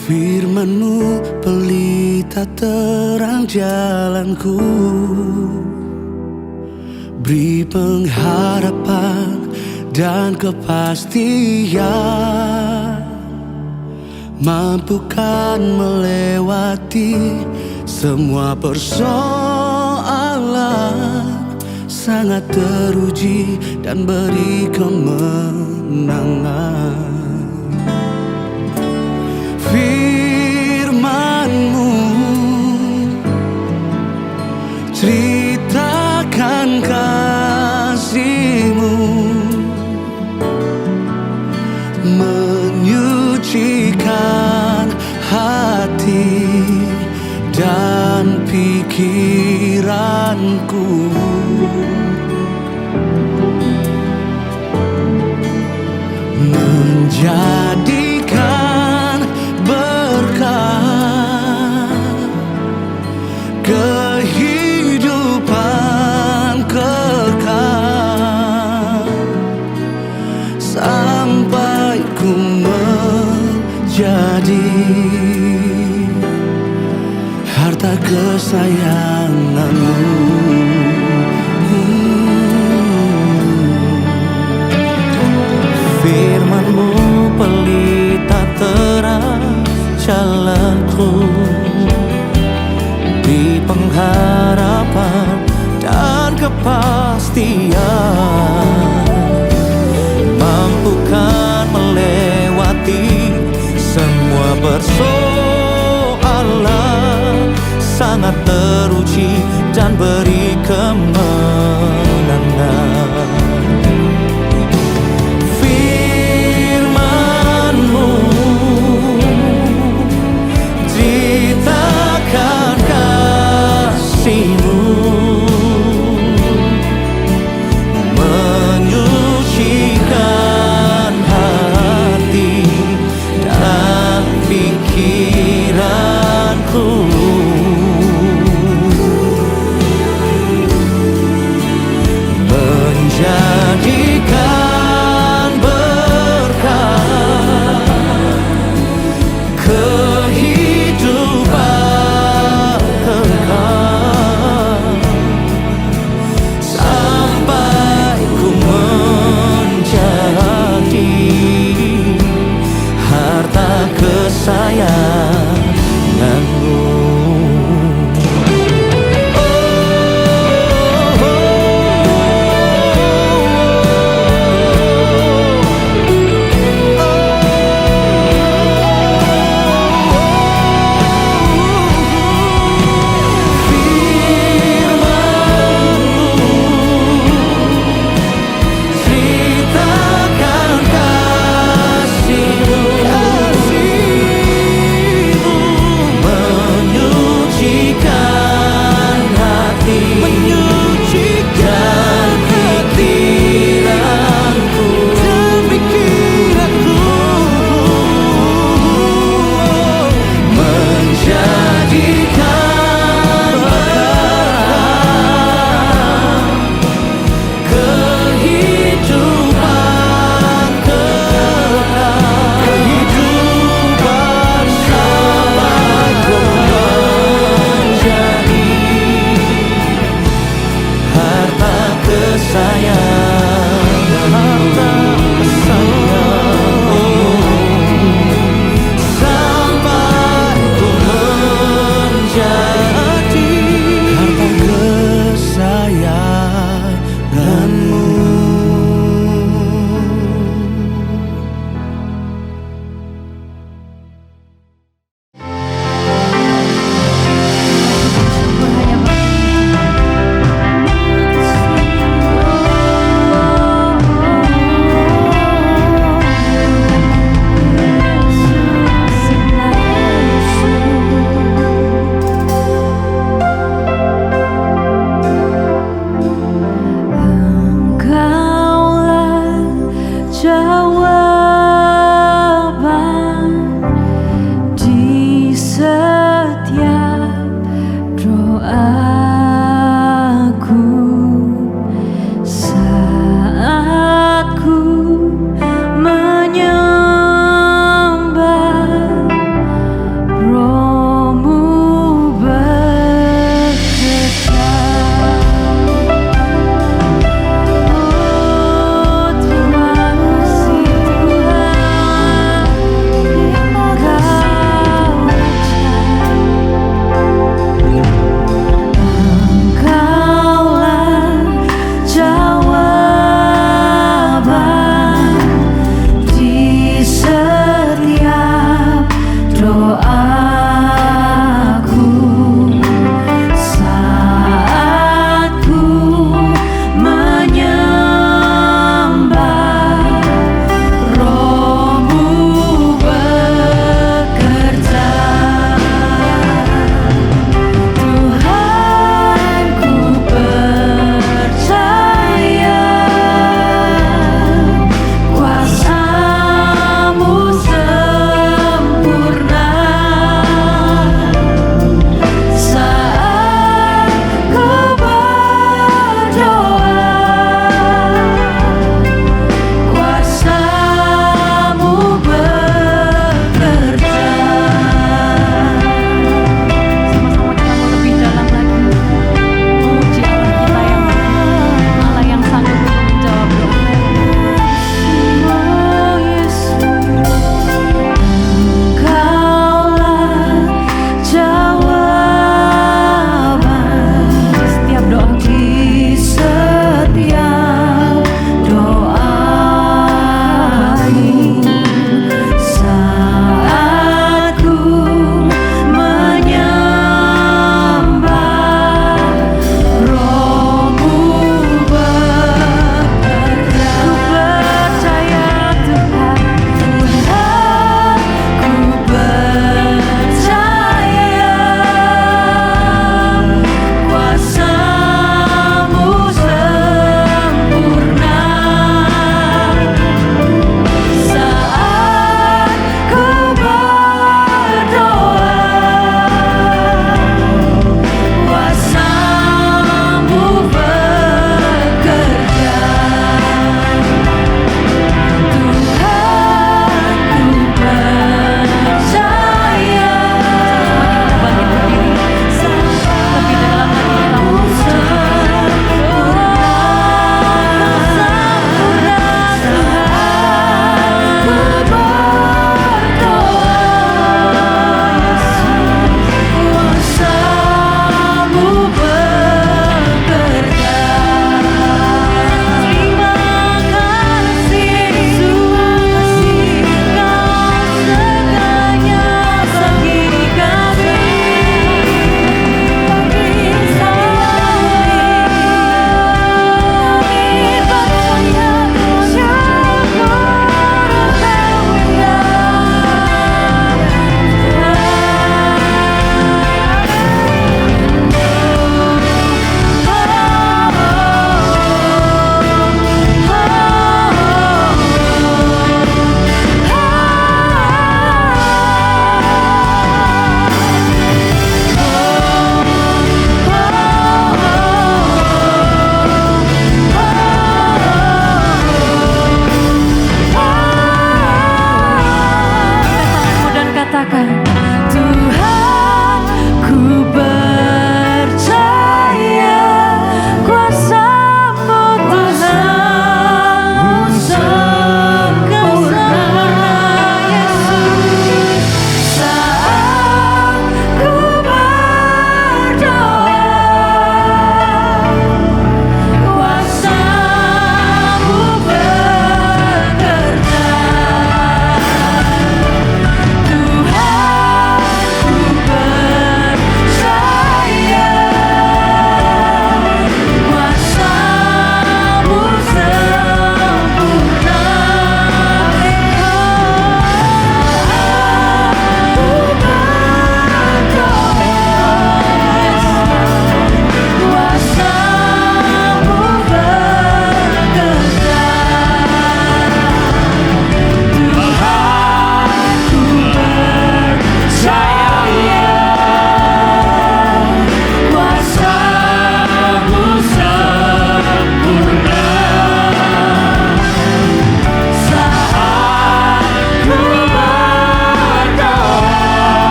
Firman-Mu pelita terang jalanku, beri pengharapan dan kepastian, mampukan melewati semua persoalan, sangat teruji dan beri kemenangan. Firman-Mu ceritakan kasih-Mu, menyucikan hati dan pikiranku. Menjadikan berkah kehidupan kekal, sampai ku menjadi harta kesayangan-Mu. Firman-Mu pelita terang jalanku, di pengharapan dan kepastian, mampukan melewati semua persoalan, sangat teruji dan beri kemenangan. Menyucikan hati dan pikiranku, menjadikan berkah kehidupan kekal, sampai ku menjadi harta kesayangan-Mu.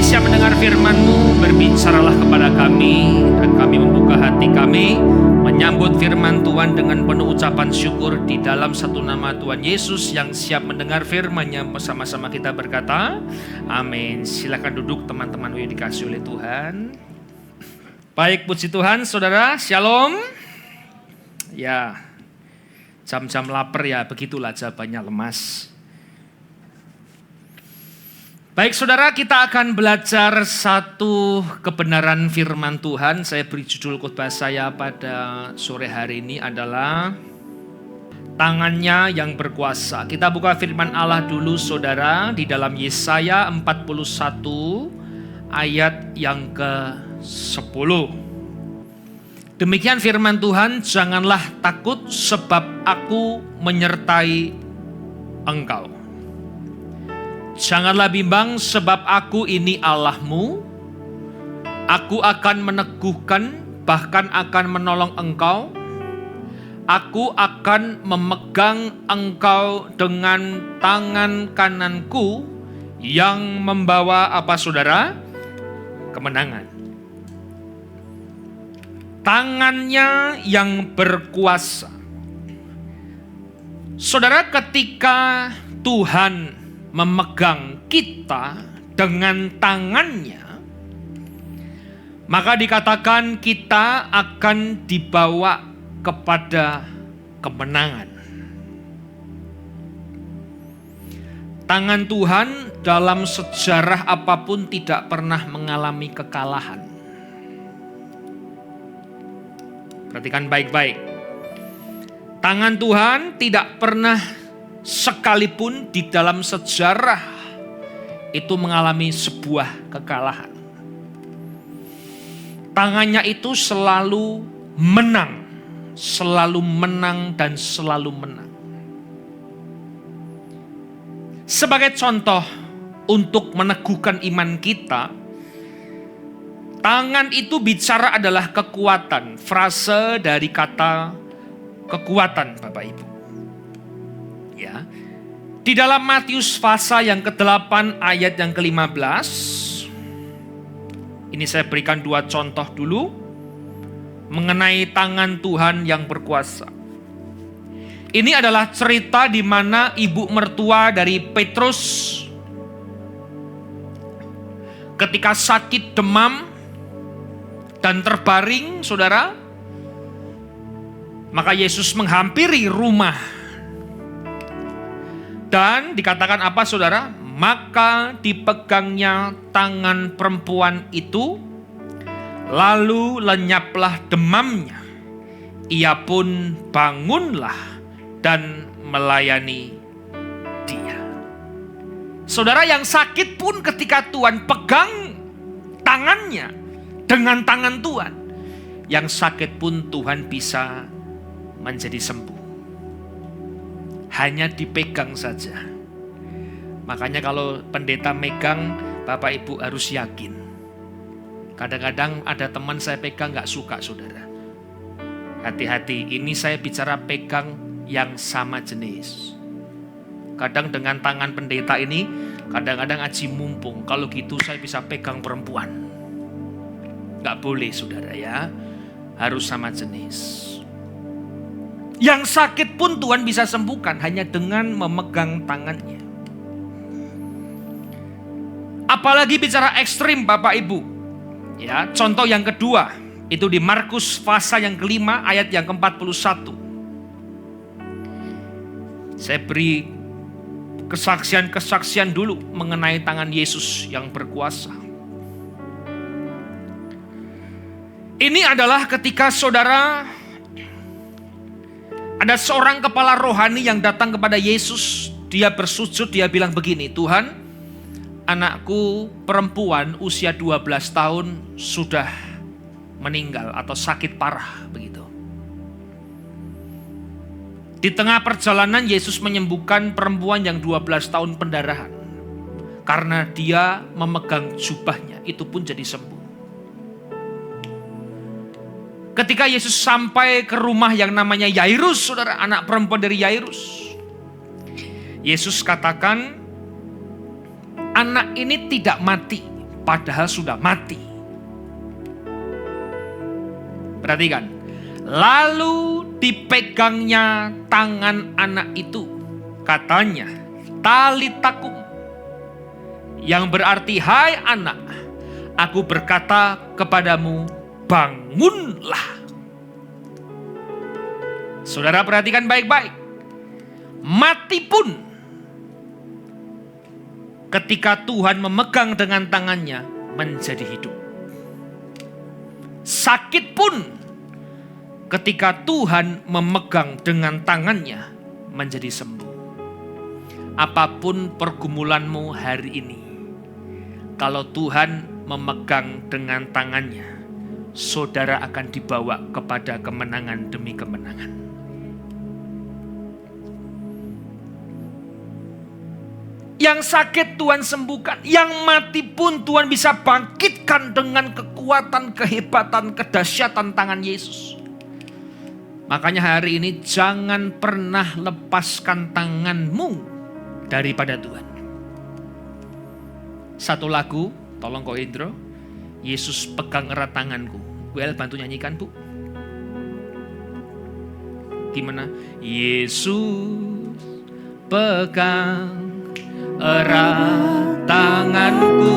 siap mendengar firman-Mu, berbicaralah kepada kami, dan kami membuka hati kami, menyambut firman Tuhan dengan penuh ucapan syukur di dalam satu nama Tuhan Yesus yang siap mendengar firman-Nya. Bersama-sama kita berkata, amin. Silakan duduk teman-teman yang dikasihi oleh Tuhan. Baik, puji Tuhan, saudara, shalom. Ya, jam-jam lapar ya, begitulah jawabannya lemas. Baik saudara, kita akan belajar satu kebenaran firman Tuhan. Saya beri judul khotbah saya pada sore hari ini adalah tangannya yang berkuasa. Kita buka firman Allah dulu saudara di dalam Yesaya 41 ayat yang ke-10. Demikian firman Tuhan, janganlah takut sebab aku menyertai engkau. Janganlah bimbang sebab aku ini Allahmu. Aku akan meneguhkan, bahkan akan menolong engkau. Aku akan memegang engkau dengan tangan kananku yang membawa apa saudara? Kemenangan. Tangannya yang berkuasa. Saudara, ketika Tuhan memegang kita dengan tangannya, maka dikatakan kita akan dibawa kepada kemenangan. Tangan Tuhan dalam sejarah apapun tidak pernah mengalami kekalahan. Perhatikan baik-baik. Tangan Tuhan tidak pernah sekalipun di dalam sejarah itu mengalami sebuah kekalahan. Tangannya itu selalu menang dan selalu menang. Sebagai contoh untuk meneguhkan iman kita, tangan itu bicara adalah kekuatan. Frase dari kata kekuatan, Bapak Ibu. Ya. Di dalam Matius pasal yang ke-8 ayat yang ke-15. Ini saya berikan dua contoh dulu mengenai tangan Tuhan yang berkuasa. Ini adalah cerita di mana ibu mertua dari Petrus ketika sakit demam dan terbaring, saudara, maka Yesus menghampiri rumah. Dan dikatakan apa saudara? Maka dipegangnya tangan perempuan itu, lalu lenyaplah demamnya. Ia pun bangunlah dan melayani dia. Saudara, yang sakit pun ketika Tuhan pegang tangannya dengan tangan Tuhan, yang sakit pun Tuhan bisa menjadi sembuh. Hanya dipegang saja. Makanya kalau pendeta megang, Bapak Ibu harus yakin. Kadang-kadang ada teman saya pegang gak suka saudara. Hati-hati, ini saya bicara pegang yang sama jenis. Kadang dengan tangan pendeta ini, kadang-kadang aji mumpung. Kalau gitu saya bisa pegang perempuan. Gak boleh saudara ya, harus sama jenis. Yang sakit pun Tuhan bisa sembuhkan hanya dengan memegang tangannya. Apalagi bicara ekstrim Bapak Ibu. Ya, contoh yang kedua itu di Markus pasal yang ke-5 ayat yang ke-41. Saya beri kesaksian-kesaksian dulu mengenai tangan Yesus yang berkuasa. Ini adalah ketika saudara, ada seorang kepala rohani yang datang kepada Yesus. Dia bersujud, dia bilang begini, Tuhan, anakku perempuan usia 12 tahun sudah meninggal atau sakit parah begitu. Di tengah perjalanan Yesus menyembuhkan perempuan yang 12 tahun pendarahan. Karena dia memegang jubahnya, itu pun jadi sembuh. Ketika Yesus sampai ke rumah yang namanya Yairus, saudara, anak perempuan dari Yairus, Yesus katakan, anak ini tidak mati, padahal sudah mati. Perhatikan. Lalu dipegangnya tangan anak itu. Katanya, talitakum. Yang berarti, hai anak, aku berkata kepadamu, bangunlah. Saudara perhatikan baik-baik. Mati pun, ketika Tuhan memegang dengan tangannya, menjadi hidup. Sakit pun, ketika Tuhan memegang dengan tangannya, menjadi sembuh. Apapun pergumulanmu hari ini, kalau Tuhan memegang dengan tangannya, saudara akan dibawa kepada kemenangan demi kemenangan. Yang sakit Tuhan sembuhkan, yang mati pun Tuhan bisa bangkitkan dengan kekuatan, kehebatan, kedahsyatan tangan Yesus. Makanya hari ini jangan pernah lepaskan tanganmu daripada Tuhan. Satu lagu, tolong Ko Indro. Yesus pegang erat tanganku. Well, bantu nyanyikan Bu. Gimana? Yesus pegang erat tanganku,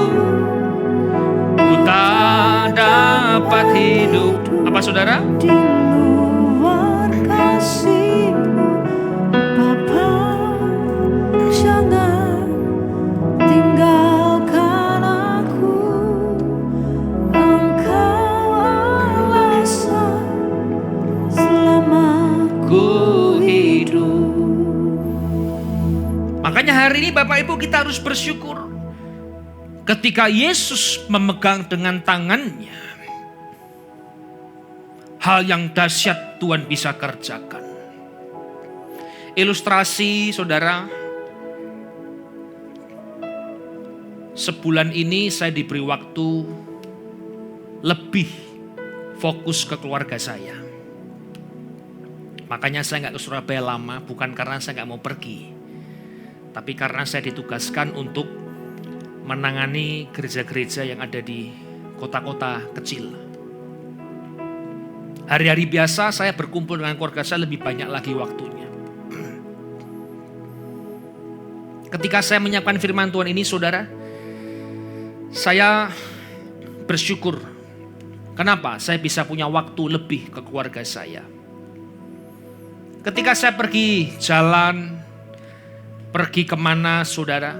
ku tak dapat hidup. Apa saudara? Di luar kasih-Mu, Bapa, jangan tinggalkan aku. Engkau alasan selama ku hidup. Makanya hari ini Bapak Ibu kita harus bersyukur. Ketika Yesus memegang dengan tangannya, hal yang dahsyat Tuhan bisa kerjakan. Ilustrasi saudara, sebulan ini saya diberi waktu lebih fokus ke keluarga saya. Makanya saya gak ke Surabaya lama, bukan karena saya gak mau pergi, tapi karena saya ditugaskan untuk menangani gereja-gereja yang ada di kota-kota kecil. Hari-hari biasa saya berkumpul dengan keluarga saya lebih banyak lagi waktunya. Ketika saya menyiapkan firman Tuhan ini saudara, saya bersyukur. Kenapa? Saya bisa punya waktu lebih ke keluarga saya. Ketika saya pergi jalan, pergi kemana saudara,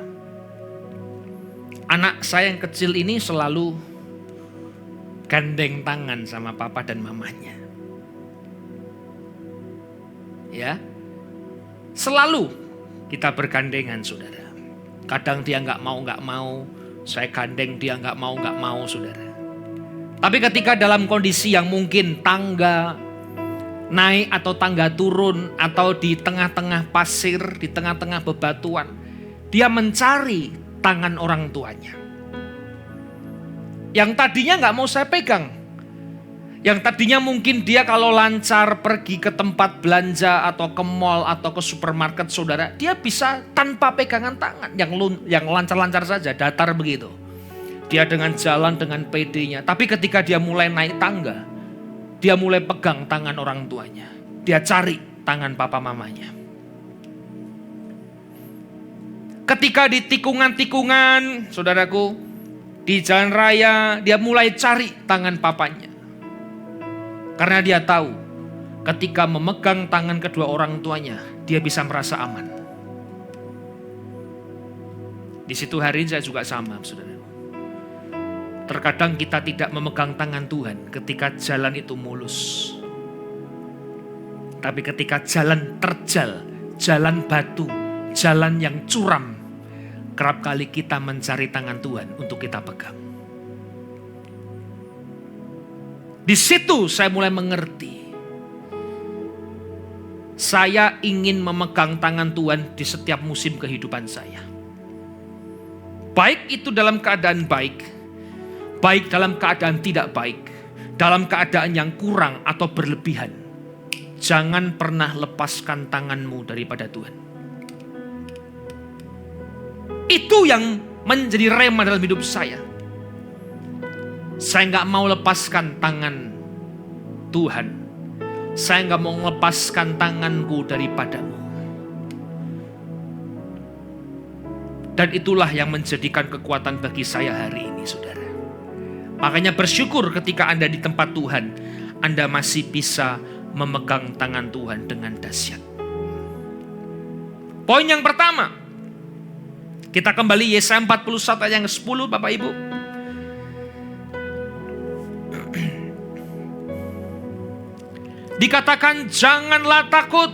anak saya yang kecil ini selalu gandeng tangan sama papa dan mamanya. Ya, selalu kita bergandengan saudara. Kadang dia nggak mau, saya gandeng dia nggak mau saudara. Tapi ketika dalam kondisi yang mungkin tangga naik atau tangga turun, atau di tengah-tengah pasir, di tengah-tengah bebatuan, dia mencari tangan orang tuanya. Yang tadinya gak mau saya pegang. Yang tadinya mungkin dia kalau lancar pergi ke tempat belanja atau ke mall atau ke supermarket saudara, dia bisa tanpa pegangan tangan, yang lancar-lancar saja, datar begitu. Dia dengan jalan dengan PD-nya. Tapi ketika dia mulai naik tangga, dia mulai pegang tangan orang tuanya. Dia cari tangan papa mamanya. Ketika di tikungan-tikungan, saudaraku, di jalan raya, dia mulai cari tangan papanya. Karena dia tahu, ketika memegang tangan kedua orang tuanya, dia bisa merasa aman. Di situ hari ini saya juga sama, saudara. Terkadang kita tidak memegang tangan Tuhan ketika jalan itu mulus. Tapi ketika jalan terjal, jalan batu, jalan yang curam, kerap kali kita mencari tangan Tuhan untuk kita pegang. Di situ saya mulai mengerti. Saya ingin memegang tangan Tuhan di setiap musim kehidupan saya. Baik itu dalam keadaan baik, baik dalam keadaan tidak baik, dalam keadaan yang kurang atau berlebihan. Jangan pernah lepaskan tanganmu daripada Tuhan. Itu yang menjadi rema dalam hidup saya. Saya nggak mau lepaskan tangan Tuhan. Saya nggak mau melepaskan tanganku daripadamu. Dan itulah yang menjadikan kekuatan bagi saya hari ini, saudara. Makanya bersyukur ketika Anda di tempat Tuhan, Anda masih bisa memegang tangan Tuhan dengan dahsyat. Poin yang pertama, kita kembali Yesaya 41 ayat yang 10, Bapak Ibu. Dikatakan janganlah takut,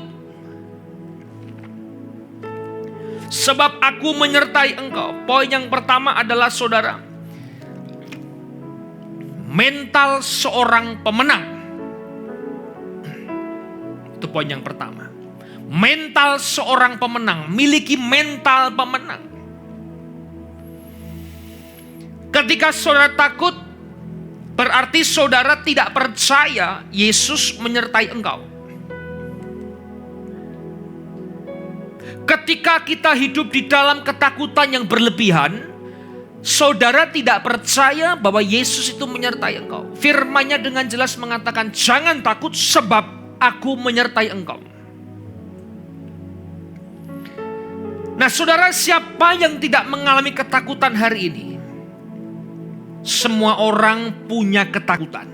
sebab aku menyertai engkau. Poin yang pertama adalah, saudara, mental seorang pemenang. Itu poin yang pertama. Mental seorang pemenang, miliki mental pemenang. Ketika saudara takut, berarti saudara tidak percaya Yesus menyertai engkau. Ketika kita hidup di dalam ketakutan yang berlebihan, saudara tidak percaya bahwa Yesus itu menyertai engkau. Firman-Nya dengan jelas mengatakan, jangan takut sebab aku menyertai engkau. Nah, saudara, siapa yang tidak mengalami ketakutan hari ini? Semua orang punya ketakutan.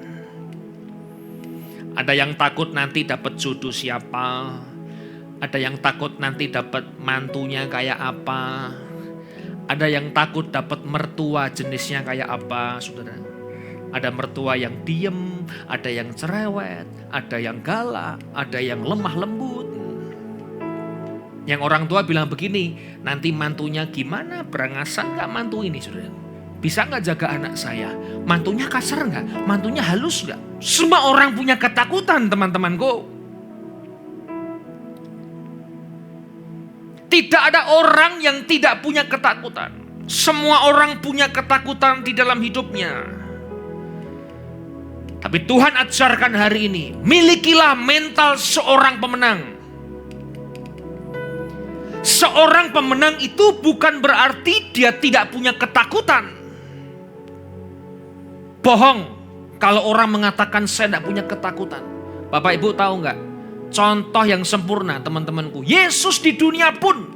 Ada yang takut nanti dapat jodoh siapa. Ada yang takut nanti dapat mantunya kayak apa. Ada yang takut dapat mertua jenisnya kayak apa, saudara. Ada mertua yang diem, ada yang cerewet, ada yang galak, ada yang lemah lembut. Yang orang tua bilang begini, nanti mantunya gimana, berangasan gak mantu ini, saudara? Bisa gak jaga anak saya? Mantunya kasar gak? Mantunya halus gak? Semua orang punya ketakutan, teman-temanku. Tidak ada orang yang tidak punya ketakutan. Semua orang punya ketakutan di dalam hidupnya. Tapi Tuhan ajarkan hari ini, milikilah mental seorang pemenang. Seorang pemenang itu bukan berarti dia tidak punya ketakutan. Bohong kalau orang mengatakan saya tidak punya ketakutan. Bapak Ibu tahu nggak? Contoh yang sempurna, teman-temanku. Yesus di dunia pun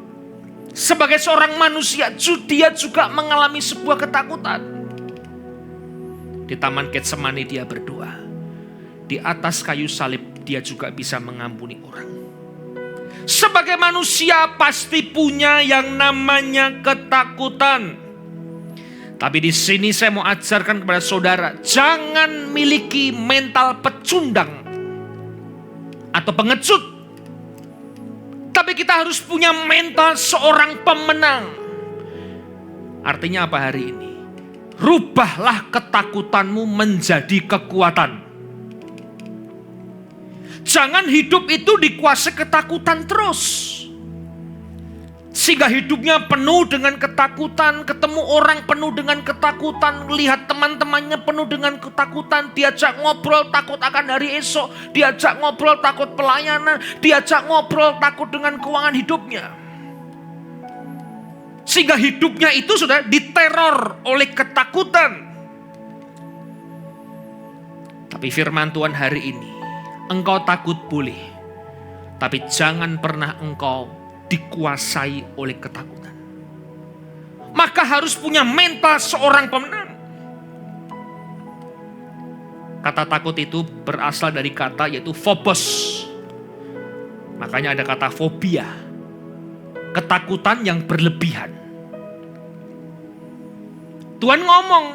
sebagai seorang manusia, dia juga mengalami sebuah ketakutan. Di Taman Getsemani dia berdoa. Di atas kayu salib dia juga bisa mengampuni orang. Sebagai manusia pasti punya yang namanya ketakutan. Tapi di sini saya mau ajarkan kepada saudara, jangan miliki mental pecundang atau pengecut. Tapi kita harus punya mental seorang pemenang. Artinya apa hari ini? Rubahlah ketakutanmu menjadi kekuatan. Jangan hidup itu dikuasai ketakutan terus. Sehingga hidupnya penuh dengan ketakutan, ketemu orang penuh dengan ketakutan, lihat teman-temannya penuh dengan ketakutan, diajak ngobrol takut akan hari esok, diajak ngobrol takut pelayanan, diajak ngobrol takut dengan keuangan hidupnya. Sehingga hidupnya itu sudah diteror oleh ketakutan. Tapi firman Tuhan hari ini, engkau takut boleh, tapi jangan pernah engkau dikuasai oleh ketakutan. Maka harus punya mental seorang pemenang. Kata takut itu berasal dari kata yaitu phobos. Makanya ada kata fobia. Ketakutan yang berlebihan. Tuhan ngomong,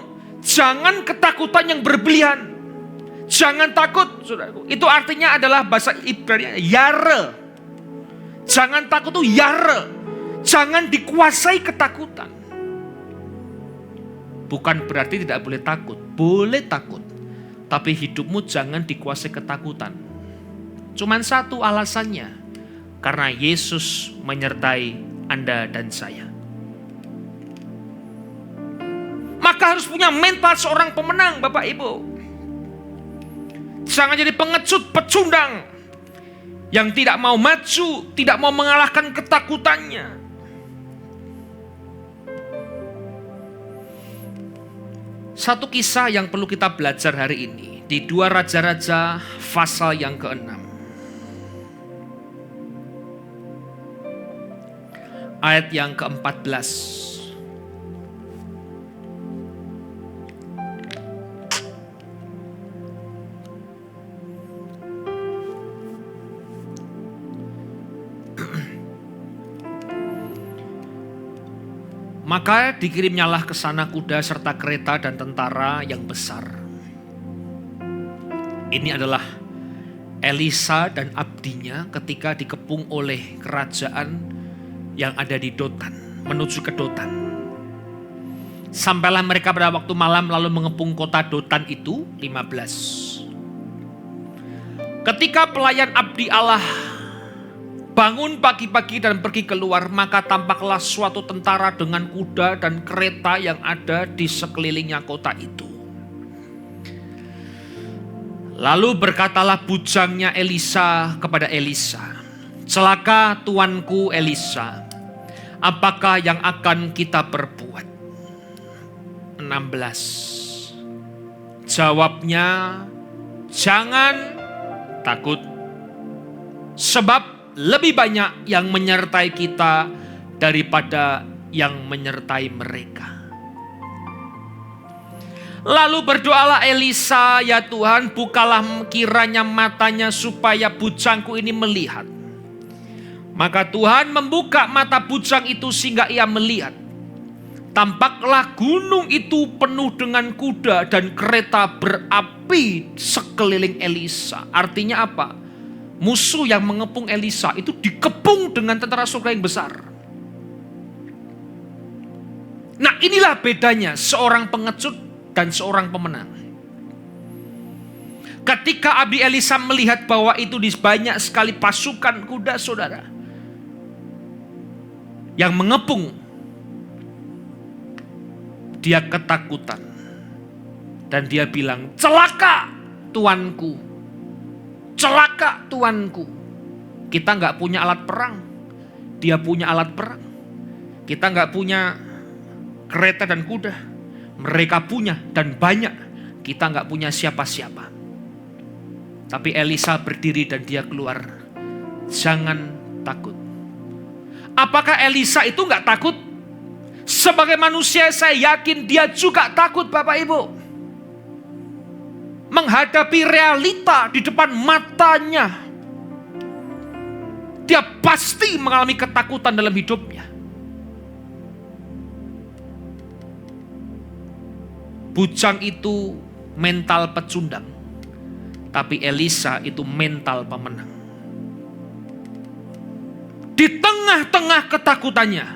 jangan ketakutan yang berlebihan. Jangan takut, saudaraku. Itu artinya adalah bahasa Ibrani yare. Jangan takut itu yare. Jangan dikuasai ketakutan. Bukan berarti tidak boleh takut. Boleh takut. Tapi hidupmu jangan dikuasai ketakutan. Cuman satu alasannya. Karena Yesus menyertai Anda dan saya. Maka harus punya mental seorang pemenang, Bapak Ibu. Jangan jadi pengecut, pecundang. Yang tidak mau maju, tidak mau mengalahkan ketakutannya. Satu kisah yang perlu kita belajar hari ini di 2 Raja-Raja pasal yang ke-6. Ayat yang ke-14. Maka dikirimnyalah ke sana kuda serta kereta dan tentara yang besar. Ini adalah Elisa dan abdinya ketika dikepung oleh kerajaan yang ada di Dotan, menuju ke Dotan. Sampailah mereka pada waktu malam lalu mengepung kota Dotan itu, 15. Ketika pelayan abdi Allah bangun pagi-pagi dan pergi keluar, maka tampaklah suatu tentara dengan kuda dan kereta yang ada di sekelilingnya kota itu. Lalu berkatalah bujangnya Elisa kepada Elisa, "Celaka tuanku Elisa, apakah yang akan kita perbuat?" 16. Jawabnya, "Jangan takut, sebab lebih banyak yang menyertai kita daripada yang menyertai mereka." Lalu berdoalah Elisa, "Ya Tuhan, bukalah kiranya matanya supaya bujangku ini melihat." Maka Tuhan membuka mata bujang itu sehingga ia melihat. Tampaklah gunung itu penuh dengan kuda dan kereta berapi sekeliling Elisa. Artinya apa? Musuh yang mengepung Elisa itu dikepung dengan tentara surga yang besar. Nah, inilah bedanya seorang pengecut dan seorang pemenang. Ketika abdi Elisa melihat bahwa itu banyak sekali pasukan kuda, saudara, yang mengepung, dia ketakutan. Dan dia bilang, "Celaka tuanku, celaka tuanku." Kita nggak punya alat perang, dia punya alat perang. Kita nggak punya kereta dan kuda, mereka punya dan banyak. Kita nggak punya siapa-siapa. Tapi Elisa berdiri dan dia keluar. Jangan takut. Apakah Elisa itu nggak takut? Sebagai manusia saya yakin dia juga takut, Bapak Ibu. Menghadapi realita di depan matanya. Dia pasti mengalami ketakutan dalam hidupnya. Bujang itu mental pecundang, tapi Elisa itu mental pemenang. Di tengah-tengah ketakutannya,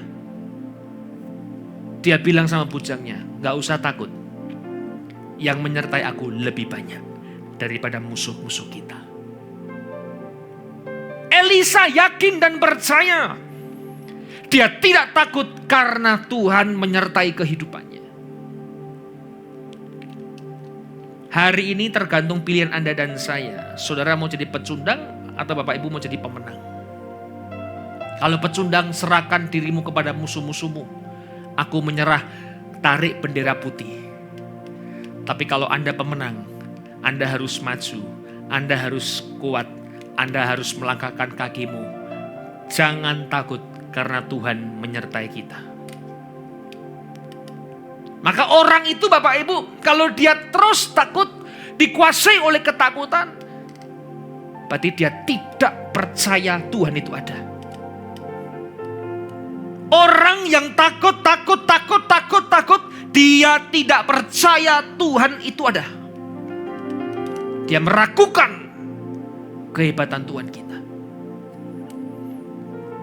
dia bilang sama bujangnya, "Gak usah takut, yang menyertai aku lebih banyak daripada musuh-musuh kita." Elisa yakin dan percaya. Dia tidak takut karena Tuhan menyertai kehidupannya. Hari ini tergantung pilihan Anda dan saya. Saudara mau jadi pecundang atau Bapak Ibu mau jadi pemenang? Kalau pecundang, serahkan dirimu kepada musuh-musuhmu. Aku menyerah, tarik bendera putih. Tapi kalau Anda pemenang, Anda harus maju, Anda harus kuat, Anda harus melangkahkan kakimu. Jangan takut karena Tuhan menyertai kita. Maka orang itu, Bapak Ibu, kalau dia terus takut, dikuasai oleh ketakutan, berarti dia tidak percaya Tuhan itu ada. Orang yang takut, dia tidak percaya Tuhan itu ada. Dia meragukan kehebatan Tuhan kita.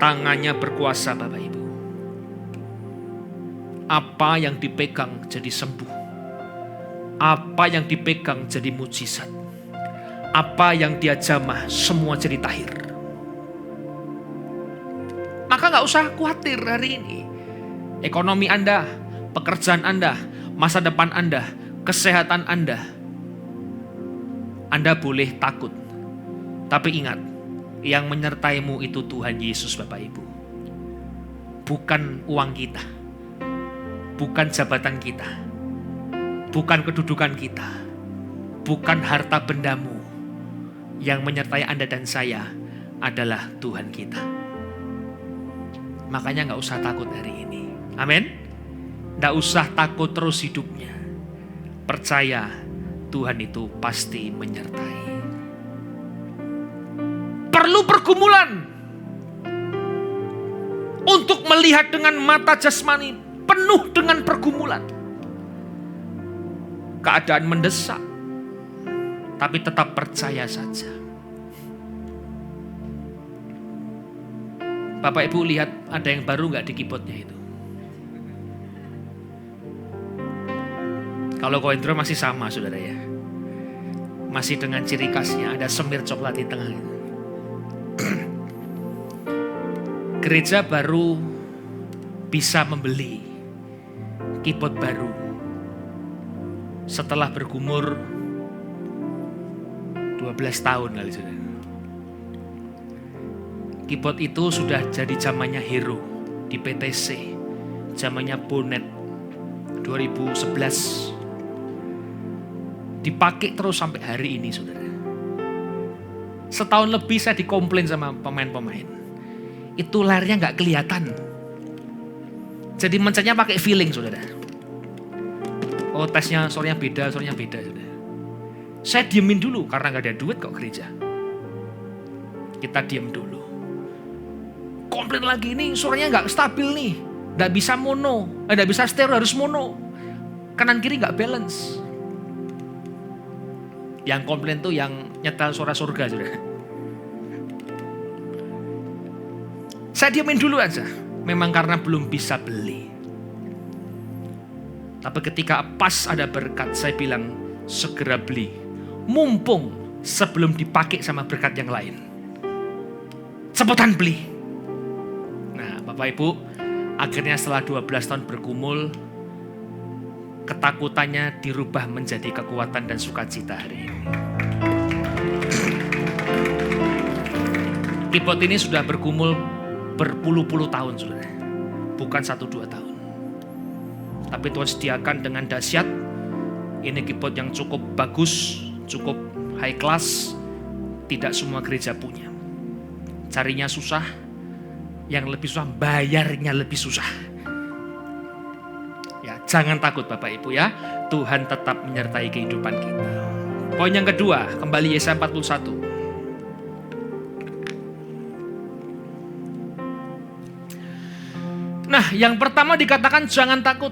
Tangannya berkuasa, Bapak Ibu. Apa yang dipegang jadi sembuh. Apa yang dipegang jadi mujizat. Apa yang dia jamah semua jadi tahir. Maka gak usah khawatir hari ini. Ekonomi Anda, pekerjaan Anda, masa depan Anda, kesehatan Anda. Anda boleh takut. Tapi ingat, yang menyertaimu itu Tuhan Yesus, Bapak Ibu. Bukan uang kita. Bukan jabatan kita. bukan kedudukan kita, bukan harta bendamu. Yang menyertai Anda dan saya adalah Tuhan kita. Makanya gak usah takut hari ini. Amin. Gak usah takut terus hidupnya. Percaya Tuhan itu pasti menyertai. Perlu pergumulan untuk melihat dengan mata jasmani, penuh dengan pergumulan. Keadaan mendesak, tapi tetap percaya saja. Bapak Ibu lihat ada yang baru gak di keyboardnya itu? Kalau kointro masih sama saudara ya. Masih dengan ciri khasnya, ada semir coklat di tengah itu. Gereja baru bisa membeli keyboard baru setelah bergumur 12 tahun kali saudara. Keyboard itu sudah jadi zamannya Hero di PTC, zamannya Bonet 2011. Dipakai terus sampai hari ini saudara. Setahun lebih saya dikomplain sama pemain-pemain. Itu layarnya gak kelihatan. Jadi mencetnya pakai feeling saudara. Oh tesnya suaranya beda saudara. Saya diemin dulu karena gak ada duit kok gereja. Kita diem dulu. Komplain lagi nih suaranya gak stabil nih. Gak bisa mono, gak bisa stereo, harus mono. Kanan kiri gak balance. Yang komplain tuh yang nyetel suara surga saudara. Saya diemin dulu aja. Memang karena belum bisa beli. Tapi ketika pas ada berkat, saya bilang segera beli. Mumpung sebelum dipakai sama berkat yang lain. Cepetan beli. Nah Bapak Ibu, akhirnya setelah 12 tahun bergumul, ketakutannya dirubah menjadi kekuatan dan sukacita hari ini. Keyboard ini sudah bergumul berpuluh-puluh tahun saudara. Bukan 1-2 tahun. Tapi Tuhan sediakan dengan dahsyat. Ini keyboard yang cukup bagus, cukup high class. Tidak semua gereja punya. Carinya susah. Yang lebih susah, bayarnya lebih susah. Ya, jangan takut Bapak Ibu ya. Tuhan tetap menyertai kehidupan kita. Poin yang kedua, kembali Yesaya 41. Nah, yang pertama dikatakan jangan takut,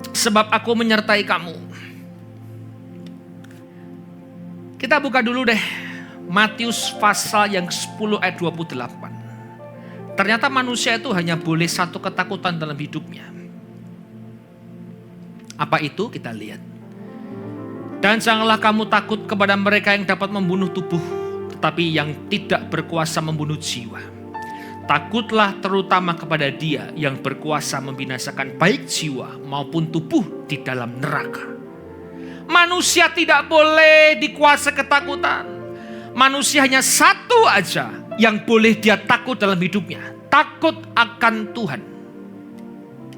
sebab aku menyertai kamu. Kita buka dulu deh, Matius pasal yang 10 ayat 28. Ternyata manusia itu hanya boleh satu ketakutan dalam hidupnya. Apa itu? Kita lihat. Dan janganlah kamu takut kepada mereka yang dapat membunuh tubuh, tetapi yang tidak berkuasa membunuh jiwa. Takutlah terutama kepada Dia yang berkuasa membinasakan baik jiwa maupun tubuh di dalam neraka. Manusia tidak boleh dikuasai ketakutan. Manusia hanya satu aja yang boleh dia takut dalam hidupnya. Takut akan Tuhan.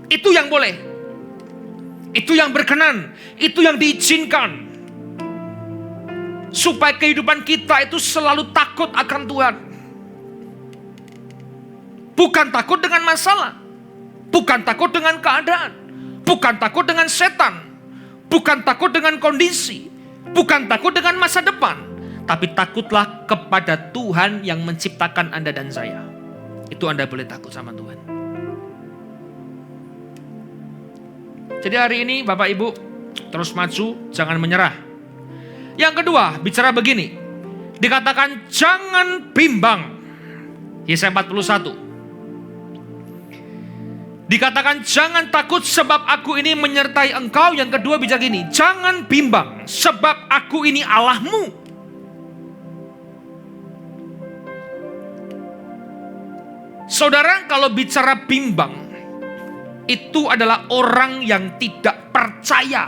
Itu yang boleh. Itu yang berkenan. Itu yang diizinkan. Supaya kehidupan kita itu selalu takut akan Tuhan. Bukan takut dengan masalah. Bukan takut dengan keadaan. Bukan takut dengan setan. Bukan takut dengan kondisi. Bukan takut dengan masa depan. Tapi takutlah kepada Tuhan yang menciptakan Anda dan saya. Itu Anda boleh takut sama Tuhan. Jadi hari ini Bapak Ibu terus maju, jangan menyerah. Yang kedua, bicara begini. Dikatakan jangan bimbang. Yesaya 41. Dikatakan jangan takut sebab aku ini menyertai engkau. Yang kedua bicara gini, jangan bimbang sebab aku ini Allahmu. Saudara, kalau bicara bimbang, itu adalah orang yang tidak percaya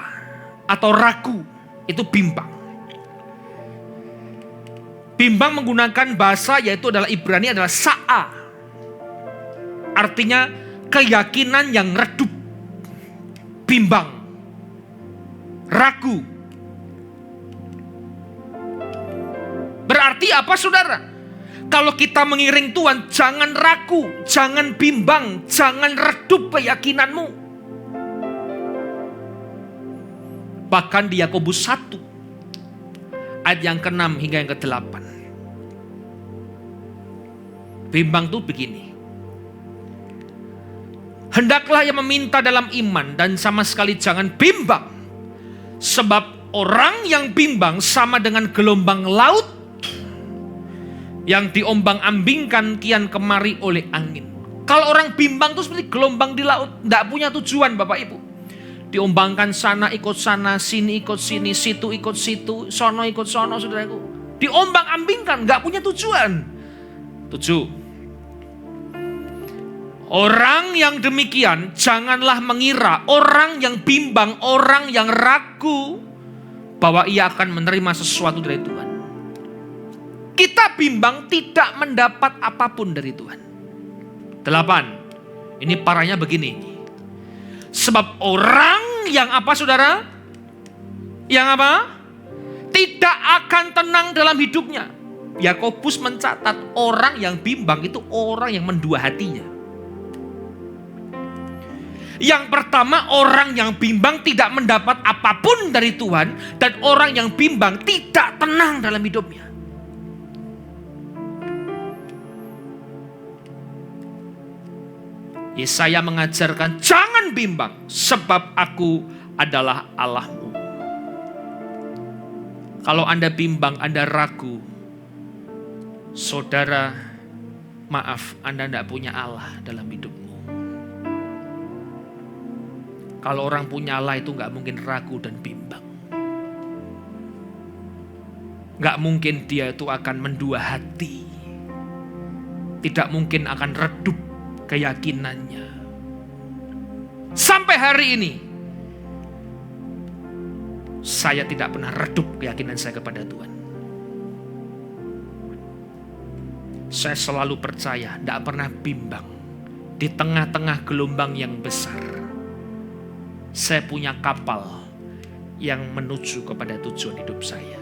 atau ragu. Itu bimbang. Bimbang menggunakan bahasa yaitu adalah Ibrani adalah sa'a. Artinya, keyakinan yang redup, bimbang. ragu. Berarti apa saudara? Kalau kita mengiring Tuhan, jangan ragu, jangan bimbang, jangan redup keyakinanmu. Bahkan di Yakobus 1 ayat yang ke-6 hingga yang ke-8. Bimbang itu begini. Hendaklah yang meminta dalam iman dan sama sekali jangan bimbang. Sebab orang yang bimbang sama dengan gelombang laut yang diombang-ambingkan kian kemari oleh angin. Kalau orang bimbang itu seperti gelombang di laut, tidak punya tujuan Bapak Ibu. Diombangkan sana ikut sana, sini ikut sini, situ ikut situ, sono ikut sono, saudaraku. Diombang-ambingkan, nggak punya tujuan. 7. Orang yang demikian janganlah mengira, orang yang bimbang, orang yang ragu bahwa ia akan menerima sesuatu dari Tuhan. Kita bimbang tidak mendapat apapun dari Tuhan. 8. Ini parahnya begini. Sebab orang yang apa saudara? Yang apa? Tidak akan tenang dalam hidupnya. Yakobus mencatat orang yang bimbang itu orang yang mendua hatinya. Yang pertama, orang yang bimbang tidak mendapat apapun dari Tuhan. Dan orang yang bimbang tidak tenang dalam hidupnya. Yesaya mengajarkan jangan bimbang sebab aku adalah Allahmu. Kalau Anda bimbang, Anda ragu, saudara, maaf, Anda tidak punya Allah dalam hidupmu. Kalau orang punya Allah itu gak mungkin ragu dan bimbang. Gak mungkin dia itu akan mendua hati. Tidak mungkin akan redup keyakinannya. Sampai hari ini saya tidak pernah redup keyakinan saya kepada Tuhan. Saya selalu percaya, tidak pernah bimbang. Di tengah-tengah gelombang yang besar, saya punya kapal yang menuju kepada tujuan hidup saya.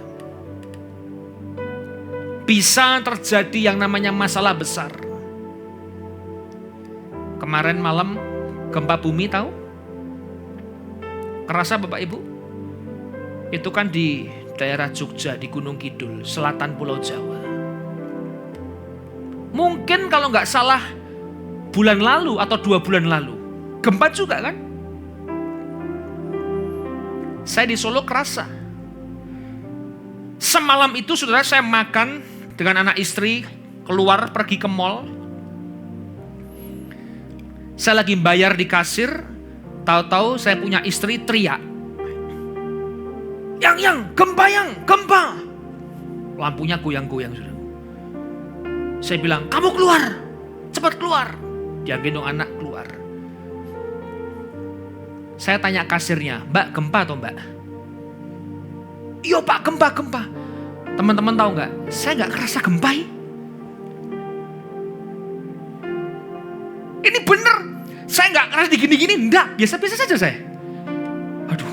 Bisa terjadi yang namanya masalah besar. Kemarin malam gempa bumi tahu? Kerasa Bapak Ibu? Itu kan di daerah Jogja, di Gunung Kidul, selatan Pulau Jawa. Mungkin kalau nggak salah bulan lalu atau 2 bulan lalu. Gempa juga kan? Saya di Solo kerasa. Semalam itu saudara saya makan dengan anak istri, keluar pergi ke mall. Saya lagi bayar di kasir, tahu-tahu saya punya istri teriak. Yang, gempa. Lampunya goyang-goyang saudara. Saya bilang, kamu keluar, cepat keluar. Dia gendong anak keluar. Saya tanya kasirnya, Mbak gempa atau Mbak? Iya Pak, gempa. Teman-teman tahu nggak? Saya nggak kerasa gempa. Ini bener, saya nggak kerasa digini-gini, enggak, biasa-biasa saja saya. Aduh,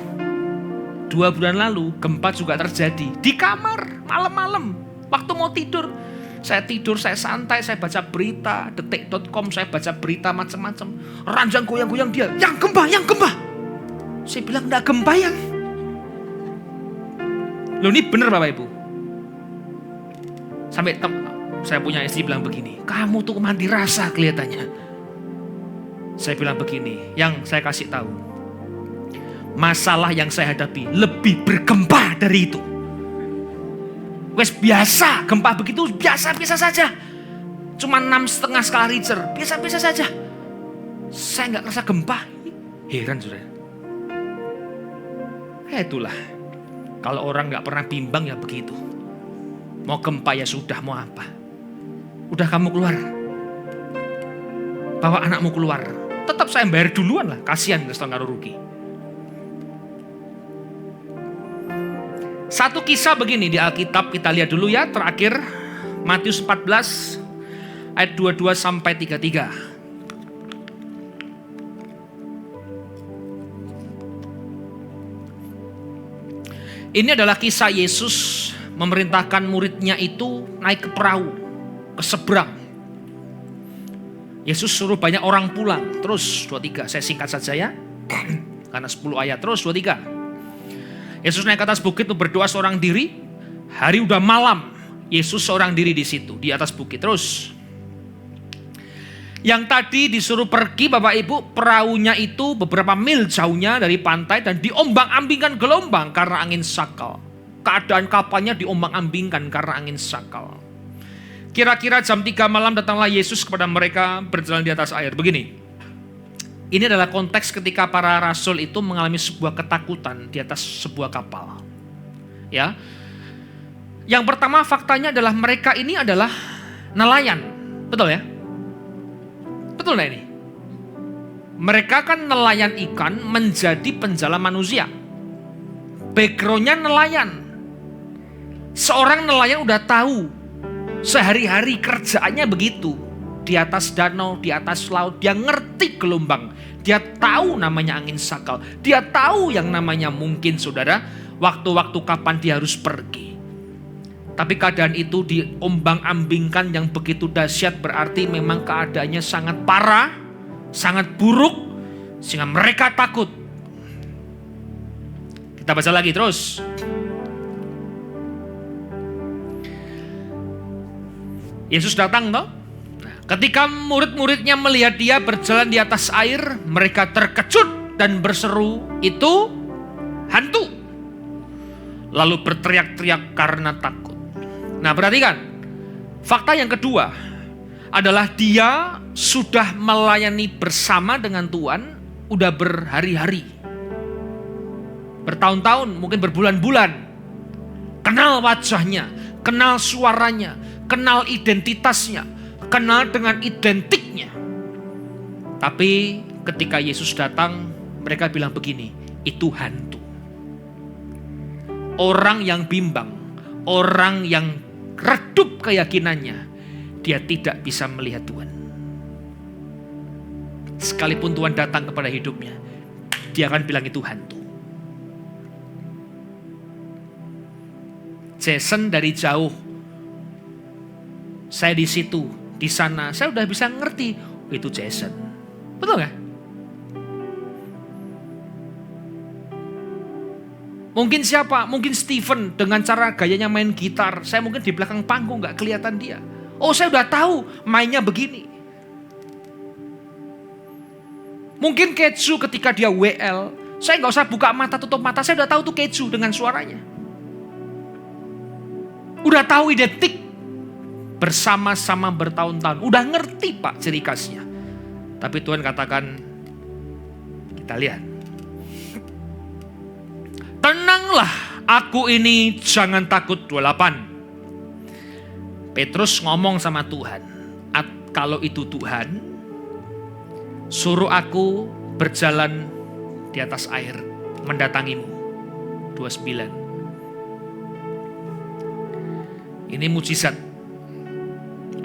2 bulan lalu gempa juga terjadi di kamar malam-malam waktu mau tidur. Saya tidur, saya santai, saya baca berita, detik.com, saya baca berita macam-macam. Ranjang goyang-goyang dia, yang gempa. Saya bilang enggak gempa yang. Loh ini bener Bapak Ibu. Sampai saya punya istri bilang begini, kamu tuh mandi rasa kelihatannya. Saya bilang begini, yang saya kasih tahu, masalah yang saya hadapi lebih bergempa dari itu. Wes biasa, gempa begitu biasa-biasa saja. Cuma 6,5 skala Richter, biasa-biasa saja. Saya nggak rasa gempa. Heran saudara. Itulah, kalau orang nggak pernah bimbang ya begitu. Mau gempa ya sudah, mau apa? Udah kamu keluar, bawa anakmu keluar. Tetap saya bayar duluan lah, kasihan setengah rugi. Satu kisah begini di Alkitab, kita lihat dulu ya, terakhir Matius 14 ayat 22 sampai 33. Ini adalah kisah Yesus memerintahkan muridnya itu naik ke perahu, ke seberang. Yesus suruh banyak orang pulang. Terus 23, saya singkat saja ya. Karena 10 ayat. Terus 23. Yesus naik ke atas bukit untuk berdoa seorang diri. Hari udah malam. Yesus seorang diri di situ, di atas bukit. Terus. Yang tadi disuruh pergi Bapak Ibu, perahunya itu beberapa mil jauhnya dari pantai dan diombang-ambingkan gelombang karena angin sakal. Keadaan kapalnya diombang-ambingkan karena angin sakal. Kira-kira jam 3 malam datanglah Yesus kepada mereka berjalan di atas air. Begini, ini adalah konteks ketika para rasul itu mengalami sebuah ketakutan di atas sebuah kapal. Ya, yang pertama faktanya adalah mereka ini adalah nelayan, betul ya? Betul nggak ini? Mereka kan nelayan ikan menjadi penjala manusia. Backgroundnya nelayan. Seorang nelayan udah tahu sehari-hari kerjaannya begitu. Di atas danau, di atas laut, dia ngerti gelombang. Dia tahu namanya angin sakal. Dia tahu yang namanya mungkin saudara, waktu-waktu kapan dia harus pergi. Tapi keadaan itu diombang-ambingkan yang begitu dahsyat, berarti memang keadaannya sangat parah, sangat buruk, sehingga mereka takut. Kita baca lagi terus. Yesus datang toh. Ketika murid-muridnya melihat dia berjalan di atas air, mereka terkejut dan berseru, itu hantu. Lalu berteriak-teriak karena takut. Nah, perhatikan, fakta yang kedua adalah dia sudah melayani bersama dengan Tuhan, udah berhari-hari, bertahun-tahun, mungkin berbulan-bulan. Kenal wajahnya, kenal suaranya, kenal identitasnya, kenal dengan identiknya. Tapi ketika Yesus datang, mereka bilang begini, itu hantu. Orang yang bimbang, orang yang redup keyakinannya, dia tidak bisa melihat Tuhan. Sekalipun Tuhan datang kepada hidupnya, dia akan bilang itu hantu. Jason dari jauh, saya di situ, di sana, saya udah bisa ngerti itu Jason. Betul gak? Mungkin siapa? Mungkin Steven dengan cara gayanya main gitar. Saya mungkin di belakang panggung gak kelihatan dia. Oh, saya udah tahu mainnya begini. Mungkin Keju ketika dia WL, saya gak usah buka mata, tutup mata, saya udah tahu tuh Keju dengan suaranya. Udah tahu identik. Bersama-sama bertahun-tahun. Udah ngerti Pak ciri khasnya. Tapi Tuhan katakan, kita lihat. Tenanglah, aku ini jangan takut. 28. Petrus ngomong sama Tuhan, kalau itu Tuhan, suruh aku berjalan di atas air mendatangimu. 29. Ini mujizat.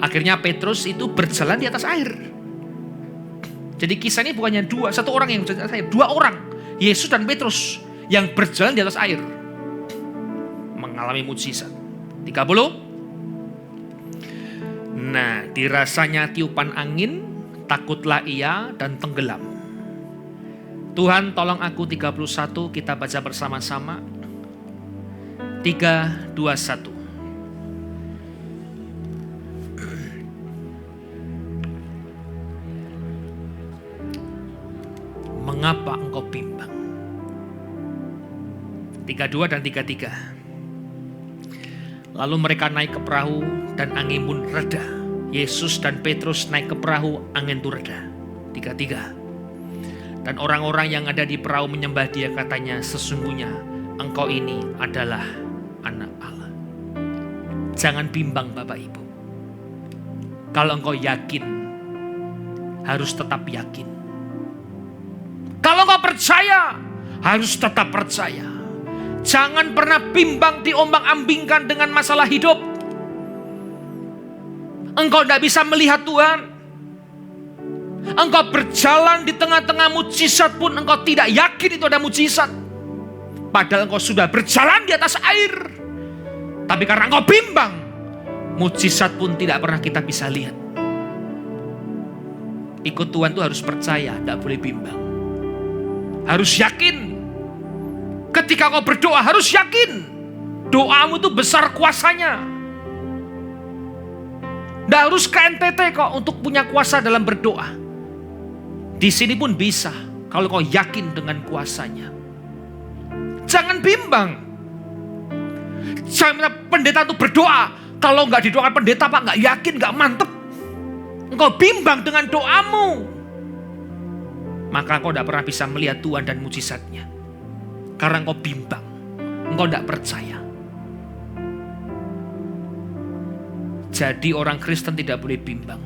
Akhirnya Petrus itu berjalan di atas air. Jadi kisah ini bukannya satu orang yang berjalan di atas air, dua orang, Yesus dan Petrus, yang berjalan di atas air mengalami mujizat. 30. Nah, dirasanya tiupan angin, takutlah ia dan tenggelam. Tuhan tolong aku. 31, kita baca bersama-sama. 3, 2, 1. Mengapa engkau bimbang? 32 dan 33. Lalu mereka naik ke perahu dan angin pun reda. Yesus dan Petrus naik ke perahu, angin itu reda. 33. Dan orang-orang yang ada di perahu menyembah dia, katanya, sesungguhnya engkau ini adalah anak Allah. Jangan bimbang Bapak Ibu. Kalau engkau yakin, harus tetap yakin. Kalau engkau percaya, harus tetap percaya. Jangan pernah bimbang diombang-ambingkan dengan masalah hidup. Engkau tidak bisa melihat Tuhan. Engkau berjalan di tengah-tengah mujizat pun engkau tidak yakin itu ada mujizat. Padahal engkau sudah berjalan di atas air. Tapi karena engkau bimbang, mujizat pun tidak pernah kita bisa lihat. Ikut Tuhan itu harus percaya, tidak boleh bimbang. Harus yakin. Ketika kau berdoa harus yakin. Doamu itu besar kuasanya. Tidak harus ke NTT kok untuk punya kuasa dalam berdoa. Di sini pun bisa kalau kau yakin dengan kuasanya. Jangan bimbang. Jangan minta pendeta untuk berdoa. Kalau nggak didoakan pendeta Pak, nggak yakin, nggak mantep. Engkau bimbang dengan doamu, maka engkau tidak pernah bisa melihat Tuhan dan mujizatnya. Karena engkau bimbang, engkau tidak percaya. Jadi orang Kristen tidak boleh bimbang.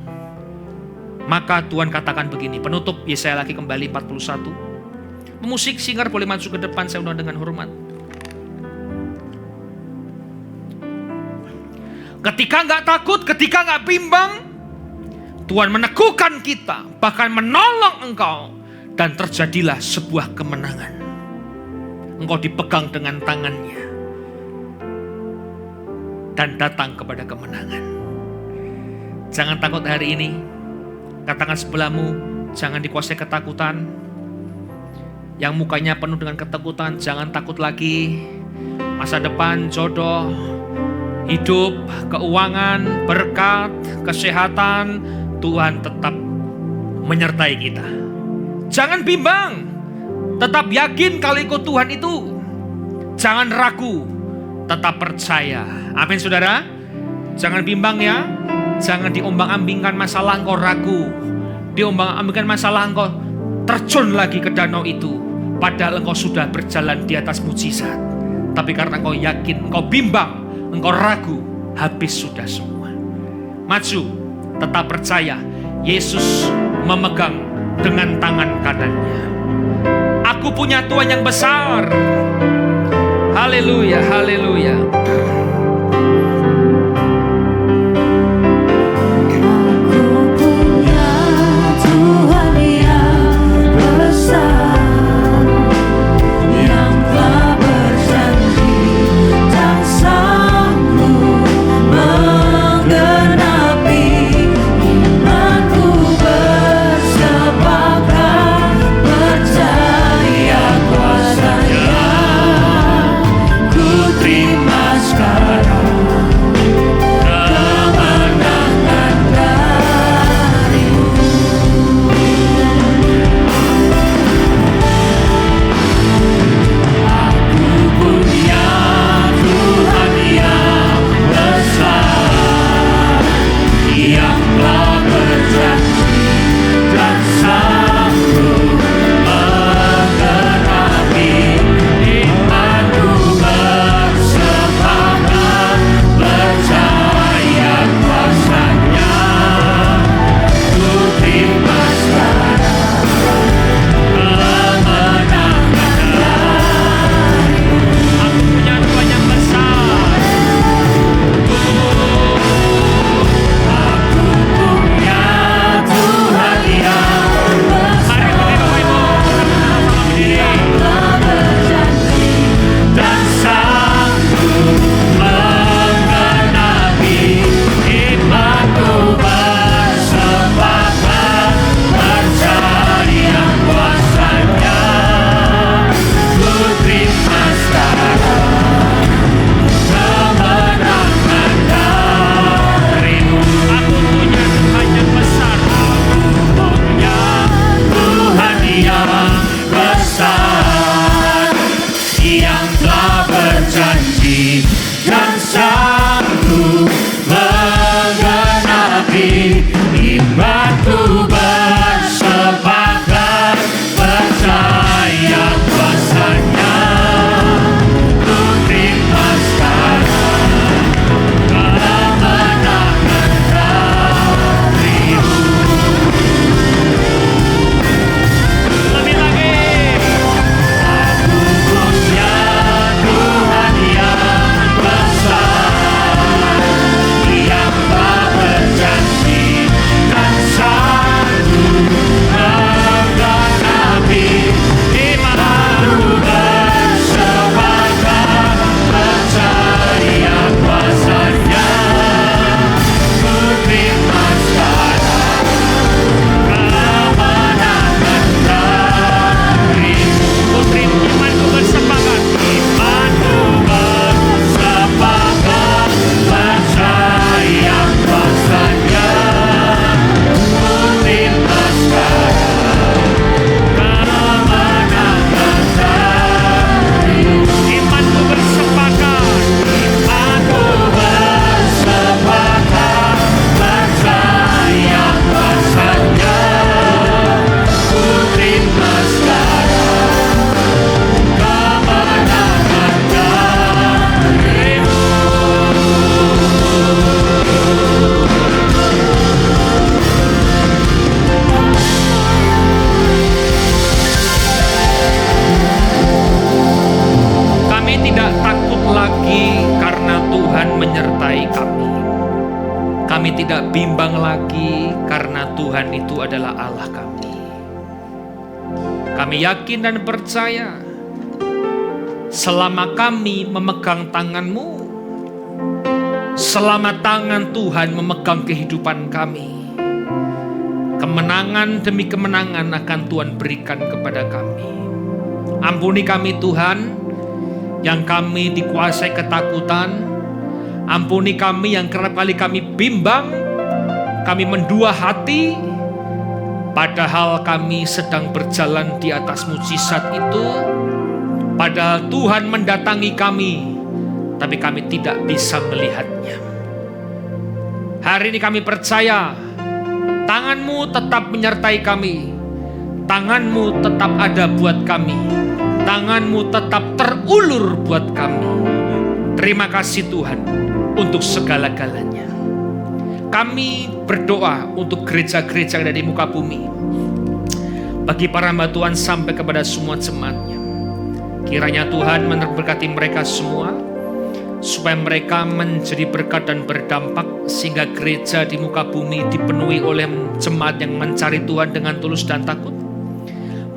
Maka Tuhan katakan begini, penutup Yesaya lagi kembali 41. Pemusik singer boleh masuk ke depan, saya undang dengan hormat. Ketika nggak takut, ketika nggak bimbang, Tuhan meneguhkan kita, bahkan menolong engkau, dan terjadilah sebuah kemenangan. Engkau dipegang dengan tangannya dan datang kepada kemenangan. Jangan takut hari ini. Katakan sebelahmu, jangan dikuasai ketakutan. Yang mukanya penuh dengan ketakutan, jangan takut lagi. Masa depan, jodoh, hidup, keuangan, berkat, kesehatan, Tuhan tetap menyertai kita. Jangan bimbang, tetap yakin kalau ikut Tuhan itu. Jangan ragu, tetap percaya. Amin saudara. Jangan bimbang ya. Jangan diombang-ambingkan masalah engkau ragu. Diombang-ambingkan masalah engkau terjun lagi ke danau itu. Padahal engkau sudah berjalan di atas mujizat. Tapi karena engkau yakin, engkau bimbang, engkau ragu, habis sudah semua. Maju. Tetap percaya, Yesus memegang dengan tangan kanannya. Aku punya Tuhan yang besar. Haleluya, haleluya. Terima kami tidak bimbang lagi karena Tuhan itu adalah Allah kami. Kami yakin dan percaya selama kami memegang tangan-Mu, selama tangan Tuhan memegang kehidupan kami, kemenangan demi kemenangan akan Tuhan berikan kepada kami. Ampuni kami Tuhan, yang kami dikuasai ketakutan. Ampuni kami yang kerap kali kami bimbang, kami mendua hati, padahal kami sedang berjalan di atas mujizat itu. Padahal Tuhan mendatangi kami, tapi kami tidak bisa melihatnya. Hari ini kami percaya tangan-Mu tetap menyertai kami. Tangan-Mu tetap ada buat kami. Tangan-Mu tetap terulur buat kami. Terima kasih Tuhan untuk segala-galanya. Kami berdoa untuk gereja-gereja yang ada di muka bumi. Bagi para hamba Tuhan sampai kepada semua jemaatnya. Kiranya Tuhan memberkati mereka semua, supaya mereka menjadi berkat dan berdampak, sehingga gereja di muka bumi dipenuhi oleh jemaat yang mencari Tuhan dengan tulus dan takut.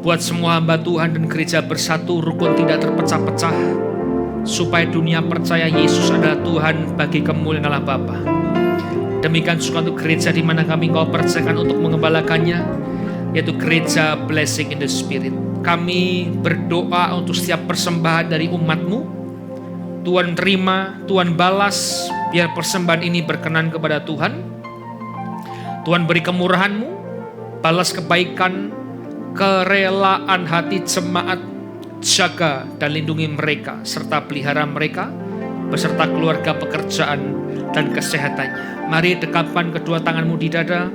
Buat semua hamba Tuhan dan gereja bersatu, rukun tidak terpecah-pecah, supaya dunia percaya Yesus adalah Tuhan bagi kemuliaan Allah Bapa. Demikian juga untuk gereja di mana kami Engkau percayakan untuk mengembalakannya, yaitu gereja Blessing in the Spirit. Kami berdoa untuk setiap persembahan dari umat-Mu. Tuhan terima, Tuhan balas, biar persembahan ini berkenan kepada Tuhan. Tuhan beri kemurahan-Mu, balas kebaikan, kerelaan hati jemaat, jaga dan lindungi mereka, serta pelihara mereka, beserta keluarga, pekerjaan, dan kesehatannya. Mari dekapkan kedua tangan-Mu di dada.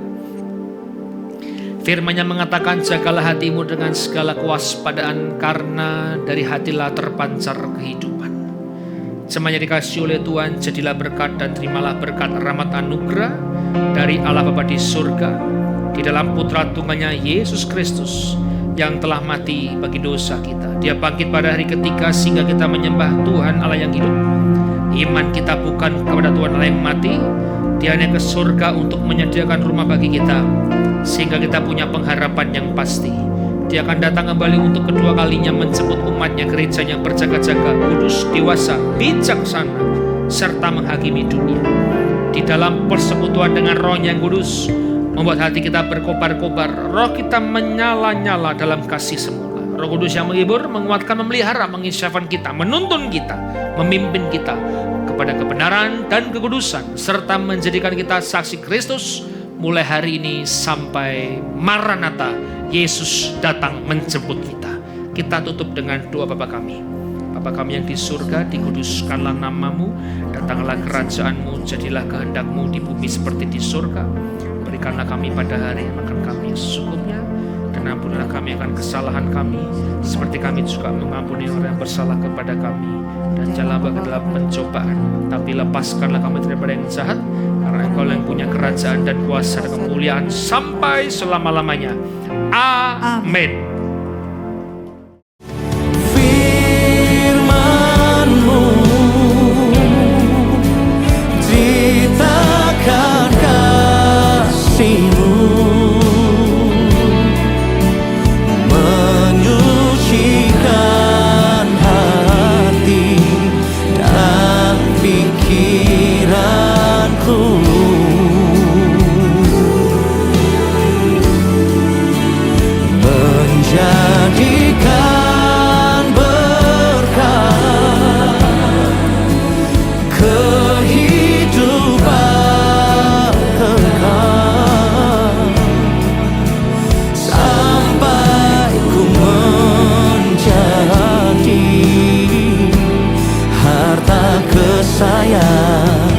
Firman-Nya mengatakan, jagalah hatimu dengan segala kewaspadaan, karena dari hatilah terpancar kehidupan. Semuanya dikasih oleh Tuhan, jadilah berkat dan terimalah berkat rahmat anugerah dari Allah Bapa di surga, di dalam Putra Tunggalnya Yesus Kristus, yang telah mati bagi dosa kita. Dia bangkit pada hari ketiga sehingga kita menyembah Tuhan Allah yang hidup. Iman kita bukan kepada Tuhan Allah yang mati. Dia naik ke surga untuk menyediakan rumah bagi kita, sehingga kita punya pengharapan yang pasti. Dia akan datang kembali untuk kedua kalinya menjemput umatnya, gerejanya berjaga-jaga, kudus, dewasa, bijaksana, serta menghakimi dunia. Di dalam persekutuan dengan Roh-Nya yang kudus, membuat hati kita berkobar-kobar, roh kita menyala-nyala dalam kasih semula. Roh Kudus yang menghibur, menguatkan, memelihara, menginsyafkan kita, menuntun kita, memimpin kita kepada kebenaran dan kekudusan, serta menjadikan kita saksi Kristus mulai hari ini sampai Maranatha, Yesus datang menjemput kita. Kita tutup dengan doa Bapa kami. Bapa kami yang di surga, dikuduskanlah nama-Mu, datanglah kerajaan-Mu, jadilah kehendak-Mu di bumi seperti di surga. Berikanlah kami pada hari makan kami yang secukupnya, dan ampunilah kami akan kesalahan kami, seperti kami juga mengampuni orang yang bersalah kepada kami. Dan janganlah bawa ke dalam pencobaan, tapi lepaskanlah kami daripada yang jahat, karena Engkau yang punya kerajaan dan kuasa dan kemuliaan sampai selama-lamanya. Amin. Firman-Mu ceritakan kasih-Mu, menyucikan hati dan pikiranku. Jadikan berkat kehidupan kekal, sampai ku menjadi harta kesayangan.